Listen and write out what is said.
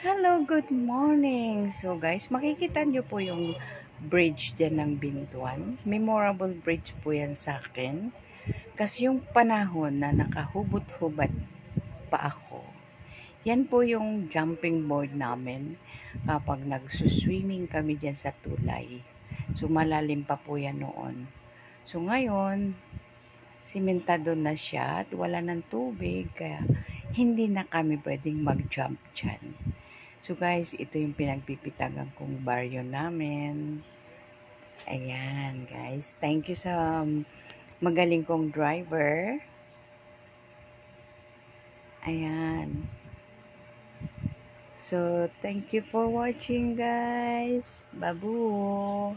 Hello, good morning. So guys, makikita nyo po yung bridge dyan ng Bintuan. Memorable bridge po yan sa akin. Kasi yung panahon na nakahubot-hubad pa ako. Yan po yung jumping board namin kapag nagsuswimming kami dyan sa tulay. So malalim pa po yan noon. So ngayon, simentado na siya at wala ng tubig. Kaya hindi na kami pwedeng mag-jump dyan. So guys, ito yung pinagpipitagan kong baryo namin. Ayan guys, thank you sa magaling kong driver. Ayan. So, thank you for watching guys. Babu!